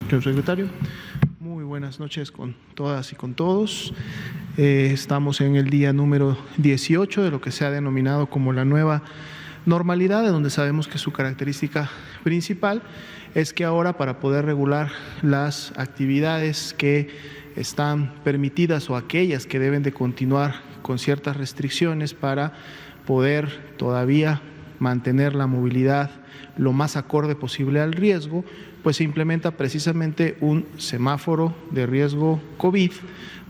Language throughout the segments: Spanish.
Señor secretario, muy buenas noches con todas y con todos. Estamos en el día número 18 de lo que se ha denominado como la nueva normalidad, de donde sabemos que su característica principal es que ahora, para poder regular las actividades que están permitidas o aquellas que deben de continuar con ciertas restricciones para poder todavía mantener la movilidad lo más acorde posible al riesgo, pues se implementa precisamente un semáforo de riesgo COVID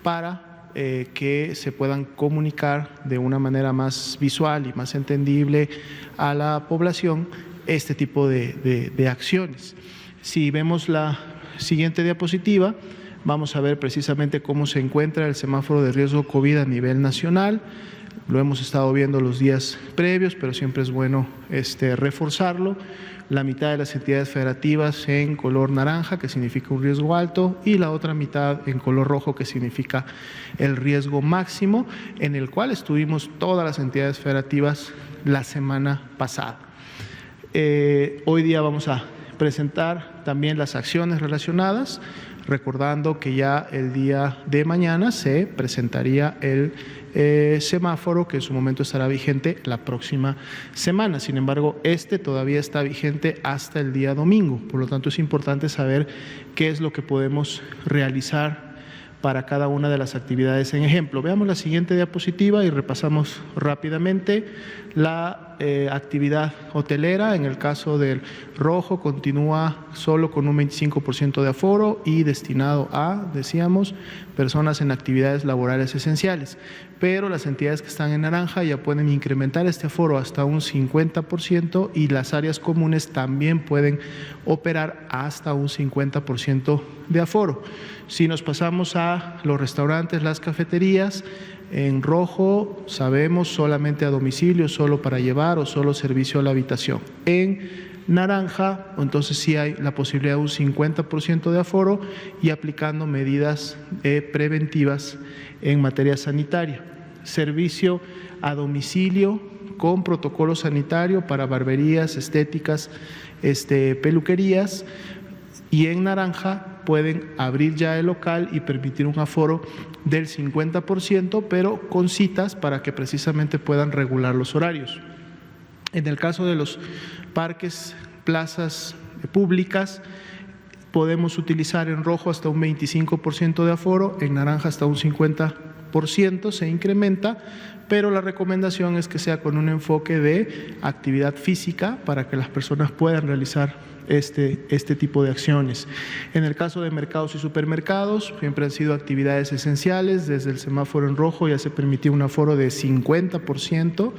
para que se puedan comunicar de una manera más visual y más entendible a la población este tipo de acciones. Si vemos la siguiente diapositiva, vamos a ver precisamente cómo se encuentra el semáforo de riesgo COVID a nivel nacional. Lo hemos estado viendo los días previos, pero siempre es bueno reforzarlo. La mitad de las entidades federativas en color naranja, que significa un riesgo alto, y la otra mitad en color rojo, que significa el riesgo máximo, en el cual estuvimos todas las entidades federativas la semana pasada. Hoy día vamos a presentar también las acciones relacionadas, recordando que ya el día de mañana se presentaría el semáforo, que en su momento estará vigente la próxima semana. Sin embargo, todavía está vigente hasta el día domingo. Por lo tanto, es importante saber qué es lo que podemos realizar para cada una de las actividades en ejemplo. Veamos la siguiente diapositiva y repasamos rápidamente la actividad hotelera. En el caso del rojo, continúa solo con un 25% de aforo y destinado a, decíamos, personas en actividades laborales esenciales. Pero las entidades que están en naranja ya pueden incrementar este aforo hasta un 50% y las áreas comunes también pueden operar hasta un 50% de aforo. Si nos pasamos a los restaurantes, las cafeterías, en rojo sabemos solamente a domicilio, solo para llevar o solo servicio a la habitación. En naranja, entonces sí hay la posibilidad de un 50% de aforo y aplicando medidas preventivas en materia sanitaria. Servicio a domicilio con protocolo sanitario para barberías, estéticas, peluquerías, y en naranja pueden abrir ya el local y permitir un aforo del 50%, pero con citas para que precisamente puedan regular los horarios. En el caso de los parques, plazas públicas, podemos utilizar en rojo hasta un 25% de aforo, en naranja hasta un 50% se incrementa, pero la recomendación es que sea con un enfoque de actividad física para que las personas puedan realizar este tipo de acciones. En el caso de mercados y supermercados, siempre han sido actividades esenciales. Desde el semáforo en rojo ya se permitió un aforo de 50%,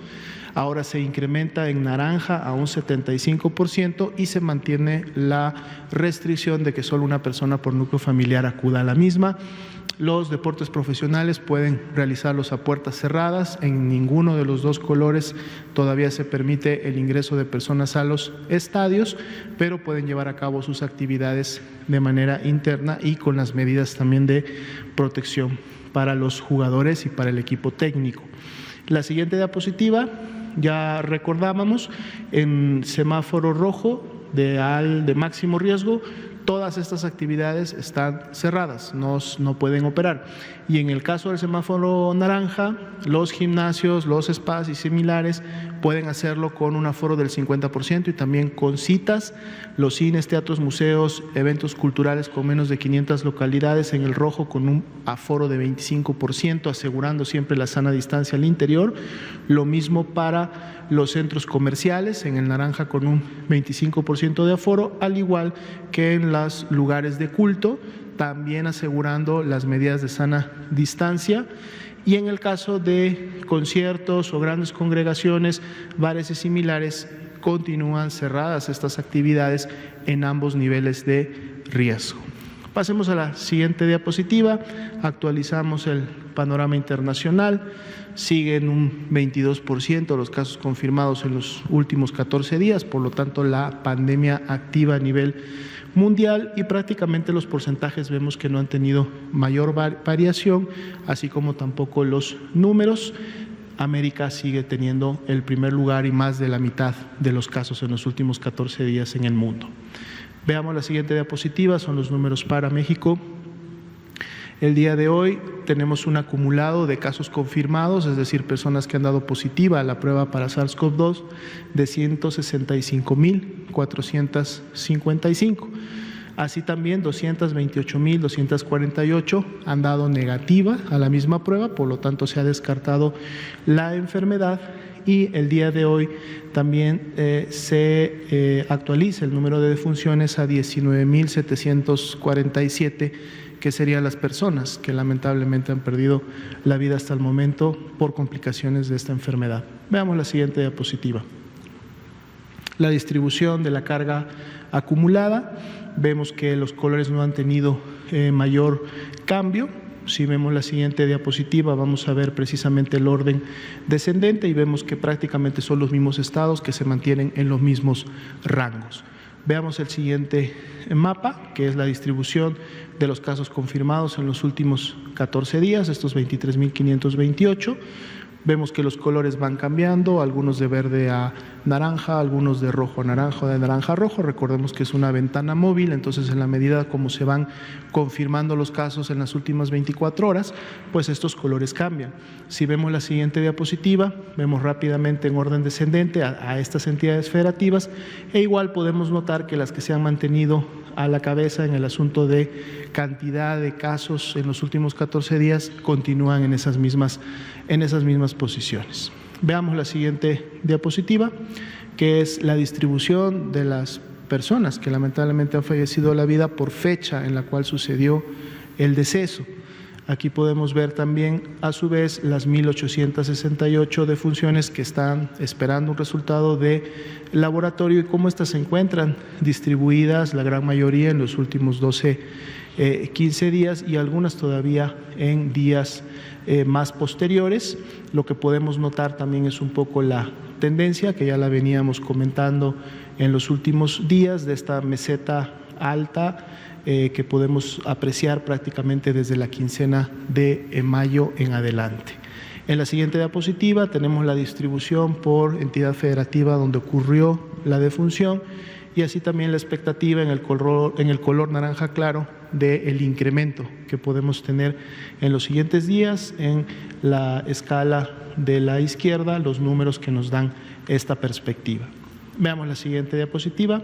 ahora se incrementa en naranja a un 75% y se mantiene la restricción de que solo una persona por núcleo familiar acuda a la misma. Los deportes profesionales pueden realizarlos a puertas cerradas. En ninguno de los dos colores todavía se permite el ingreso de personas a los estadios, pero pueden llevar a cabo sus actividades de manera interna y con las medidas también de protección para los jugadores y para el equipo técnico. La siguiente diapositiva, ya recordábamos, en semáforo rojo de máximo riesgo, todas estas actividades están cerradas, no pueden operar. Y en el caso del semáforo naranja, los gimnasios, los spas y similares pueden hacerlo con un aforo del 50% y también con citas. Los cines, teatros, museos, eventos culturales con menos de 500 localidades en el rojo con un aforo de 25%, asegurando siempre la sana distancia al interior. Lo mismo para los centros comerciales, en el naranja con un 25% de aforo, al igual que en los lugares de culto, también asegurando las medidas de sana distancia. Y en el caso de conciertos o grandes congregaciones, bares y similares, continúan cerradas estas actividades en ambos niveles de riesgo. Pasemos a la siguiente diapositiva. Actualizamos el panorama internacional. Siguen un 22% los casos confirmados en los últimos 14 días, por lo tanto la pandemia activa a nivel mundial, y prácticamente los porcentajes vemos que no han tenido mayor variación, así como tampoco los números. América sigue teniendo el primer lugar y más de la mitad de los casos en los últimos 14 días en el mundo. Veamos la siguiente diapositiva, son los números para México. El día de hoy tenemos un acumulado de casos confirmados, es decir, personas que han dado positiva a la prueba para SARS-CoV-2 de 165.455. Así también 228.248 han dado negativa a la misma prueba, por lo tanto se ha descartado la enfermedad. Y el día de hoy también se actualiza el número de defunciones a 19.747, que serían las personas que lamentablemente han perdido la vida hasta el momento por complicaciones de esta enfermedad. Veamos la siguiente diapositiva. La distribución de la carga acumulada. Vemos que los colores no han tenido mayor cambio. Si vemos la siguiente diapositiva, vamos a ver precisamente el orden descendente y vemos que prácticamente son los mismos estados que se mantienen en los mismos rangos. Veamos el siguiente mapa, que es la distribución de los casos confirmados en los últimos 14 días, estos 23.528. Vemos que los colores van cambiando, algunos de verde a naranja, algunos de rojo a naranja, de naranja a rojo. Recordemos que es una ventana móvil, entonces en la medida como se van confirmando los casos en las últimas 24 horas, pues estos colores cambian. Si vemos la siguiente diapositiva, vemos rápidamente en orden descendente a estas entidades federativas e igual podemos notar que las que se han mantenido a la cabeza en el asunto de cantidad de casos en los últimos 14 días continúan en esas mismas posiciones. Veamos la siguiente diapositiva, que es la distribución de las personas que lamentablemente han fallecido la vida por fecha en la cual sucedió el deceso. Aquí podemos ver también, a su vez, las 1.868 defunciones que están esperando un resultado de laboratorio y cómo estas se encuentran distribuidas, la gran mayoría en los últimos 15 días y algunas todavía en días más posteriores. Lo que podemos notar también es un poco la tendencia, que ya la veníamos comentando en los últimos días, de esta meseta alta que podemos apreciar prácticamente desde la quincena de mayo en adelante. En la siguiente diapositiva tenemos la distribución por entidad federativa donde ocurrió la defunción y así también la expectativa en el color naranja claro del incremento que podemos tener en los siguientes días. En la escala de la izquierda, los números que nos dan esta perspectiva. Veamos la siguiente diapositiva.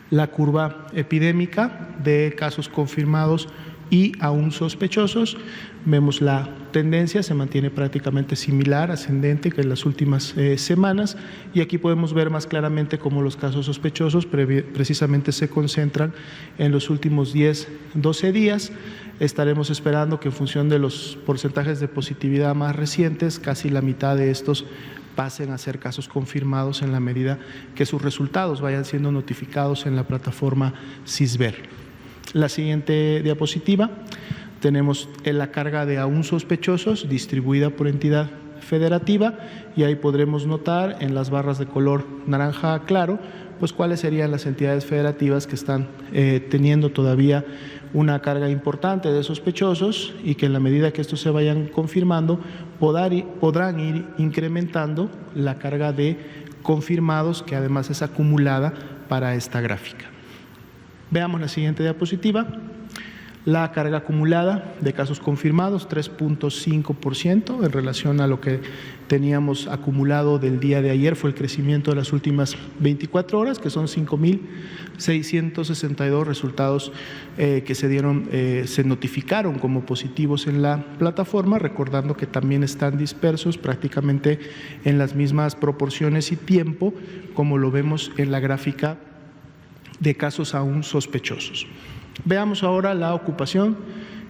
La curva epidémica de casos confirmados y aún sospechosos. Vemos la tendencia, se mantiene prácticamente similar, ascendente, que en las últimas semanas, y aquí podemos ver más claramente cómo los casos sospechosos precisamente se concentran en los últimos 10-12 días. Estaremos esperando que en función de los porcentajes de positividad más recientes, casi la mitad de estos pasen a ser casos confirmados en la medida que sus resultados vayan siendo notificados en la plataforma CISBER. La siguiente diapositiva, tenemos la carga de aún sospechosos distribuida por entidad federativa y ahí podremos notar en las barras de color naranja claro, pues cuáles serían las entidades federativas que están teniendo todavía una carga importante de sospechosos y que en la medida que estos se vayan confirmando podrán ir incrementando la carga de confirmados, que además es acumulada para esta gráfica. Veamos la siguiente diapositiva. La carga acumulada de casos confirmados, 3.5% en relación a lo que teníamos acumulado del día de ayer, fue el crecimiento de las últimas 24 horas, que son 5.662 resultados que se notificaron como positivos en la plataforma, recordando que también están dispersos prácticamente en las mismas proporciones y tiempo, como lo vemos en la gráfica de casos aún sospechosos. Veamos ahora la ocupación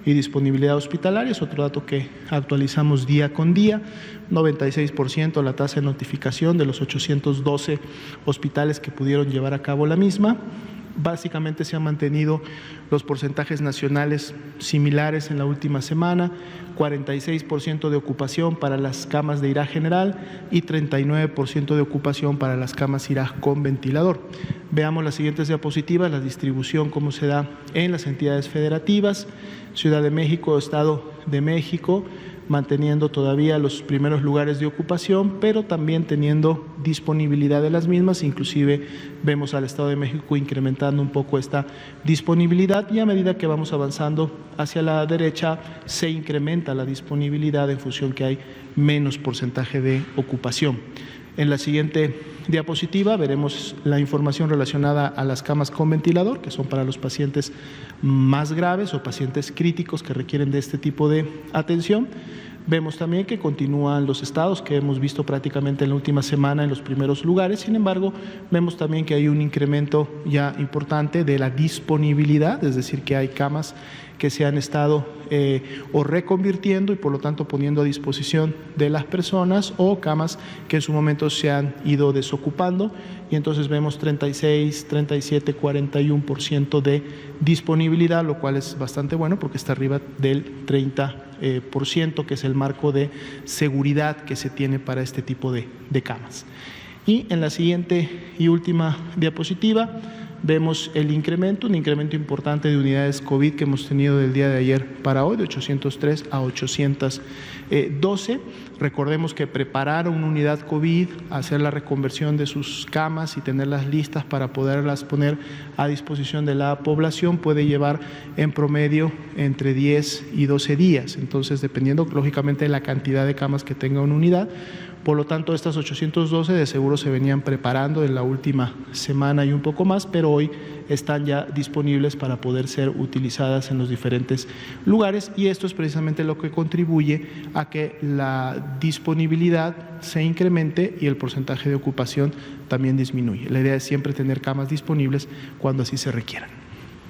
y disponibilidad hospitalaria, es otro dato que actualizamos día con día. 96% la tasa de notificación de los 812 hospitales que pudieron llevar a cabo la misma. Básicamente se han mantenido los porcentajes nacionales similares en la última semana, 46% de ocupación para las camas de IRA general y 39% de ocupación para las camas IRA con ventilador. Veamos las siguientes diapositivas, la distribución cómo se da en las entidades federativas. Ciudad de México, Estado de México, manteniendo todavía los primeros lugares de ocupación, pero también teniendo disponibilidad de las mismas. Inclusive vemos al Estado de México incrementando un poco esta disponibilidad, y a medida que vamos avanzando hacia la derecha se incrementa la disponibilidad en función que hay menos porcentaje de ocupación. En la siguiente diapositiva veremos la información relacionada a las camas con ventilador, que son para los pacientes más graves o pacientes críticos que requieren de este tipo de atención. Vemos también que continúan los estados que hemos visto prácticamente en la última semana en los primeros lugares. Sin embargo, vemos también que hay un incremento ya importante de la disponibilidad, es decir, que hay camas que se han estado o reconvirtiendo y por lo tanto poniendo a disposición de las personas, o camas que en su momento se han ido desocupando, y entonces vemos 36, 37, 41% de disponibilidad, lo cual es bastante bueno porque está arriba del 30%, que es el marco de seguridad que se tiene para este tipo de camas. Y en la siguiente y última diapositiva vemos un incremento importante de unidades COVID que hemos tenido del día de ayer para hoy, de 803 a 812. Recordemos que preparar una unidad COVID, hacer la reconversión de sus camas y tenerlas listas para poderlas poner a disposición de la población puede llevar en promedio entre 10 y 12 días. Entonces, dependiendo lógicamente de la cantidad de camas que tenga una unidad. Por lo tanto, estas 812 de seguro se venían preparando en la última semana y un poco más, pero hoy están ya disponibles para poder ser utilizadas en los diferentes lugares, y esto es precisamente lo que contribuye a que la disponibilidad se incremente y el porcentaje de ocupación también disminuye. La idea es siempre tener camas disponibles cuando así se requieran.